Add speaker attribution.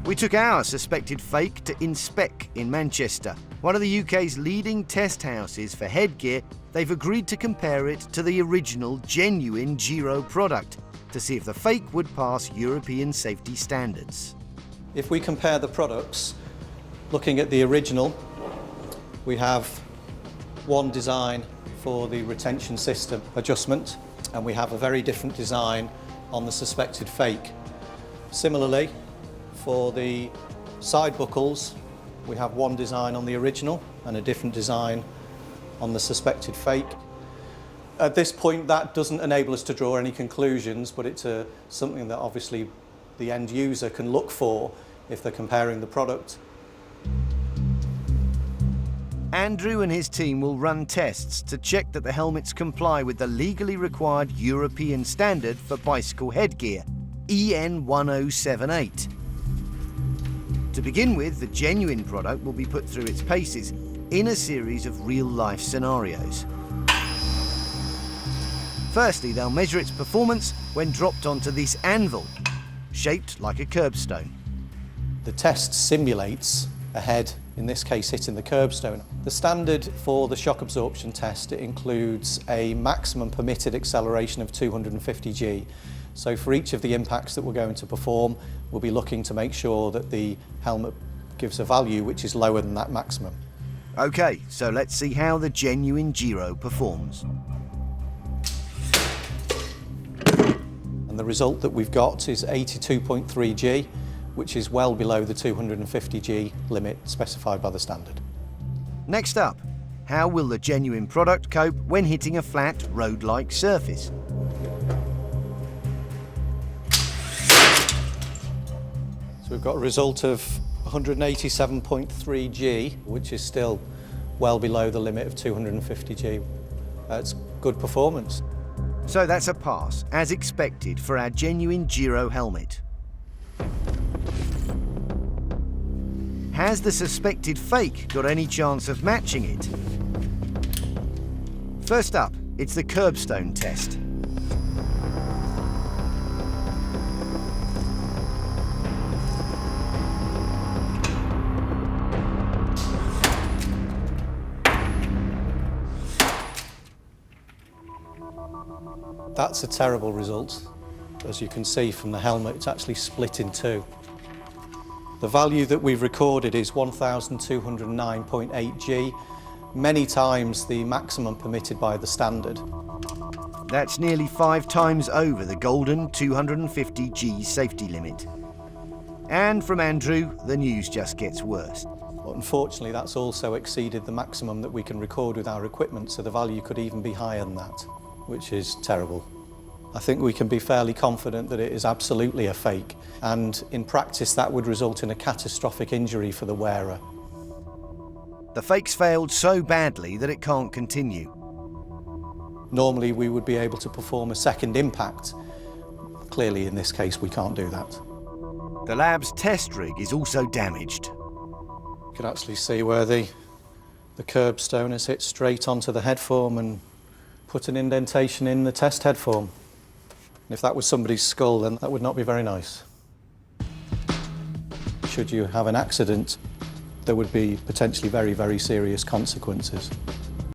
Speaker 1: We took our suspected fake to Inspec in Manchester, one of the UK's leading test houses for headgear. They've agreed to compare it to the original, genuine Giro product to see if the fake would pass European safety standards.
Speaker 2: If we compare the products, looking at the original, we have one design for the retention system adjustment, and we have a very different design on the suspected fake. Similarly, for the side buckles, we have one design on the original and a different design on the suspected fake. At this point, that doesn't enable us to draw any conclusions, but it's something that obviously the end user can look for if they're comparing the product.
Speaker 1: Andrew and his team will run tests to check that the helmets comply with the legally required European standard for bicycle headgear, EN 1078. To begin with, the genuine product will be put through its paces in a series of real-life scenarios. Firstly, they'll measure its performance when dropped onto this anvil, shaped like a curbstone.
Speaker 2: The test simulates a head, in this case hitting the curbstone. The standard for the shock absorption test, it includes a maximum permitted acceleration of 250 G. So for each of the impacts that we're going to perform, we'll be looking to make sure that the helmet gives a value which is lower than that maximum.
Speaker 1: OK, so let's see how the genuine Giro performs.
Speaker 2: And the result that we've got is 82.3 G, which is well below the 250 G limit specified by the standard.
Speaker 1: Next up, how will the genuine product cope when hitting a flat road-like surface?
Speaker 2: So we've got a result of 187.3 G, which is still well below the limit of 250 G. It's good performance.
Speaker 1: So that's a pass, as expected, for our genuine Giro helmet. Has the suspected fake got any chance of matching it? First up, it's the curbstone test.
Speaker 2: That's a terrible result. As you can see from the helmet, it's actually split in two. The value that we've recorded is 1,209.8 G, many times the maximum permitted by the standard.
Speaker 1: That's nearly 5 times over the golden 250 G safety limit. And from Andrew, the news just gets worse.
Speaker 2: But unfortunately, that's also exceeded the maximum that we can record with our equipment, so the value could even be higher than that, which is terrible. I think we can be fairly confident that it is absolutely a fake, and in practice that would result in a catastrophic injury for the wearer.
Speaker 1: The fake's failed so badly that it can't continue.
Speaker 2: Normally we would be able to perform a second impact. Clearly in this case we can't do that.
Speaker 1: The lab's test rig is also damaged.
Speaker 2: You can actually see where the curbstone has hit straight onto the head form and put an indentation in the test head form. If that was somebody's skull, then that would not be very nice. Should you have an accident, there would be potentially very, very serious consequences.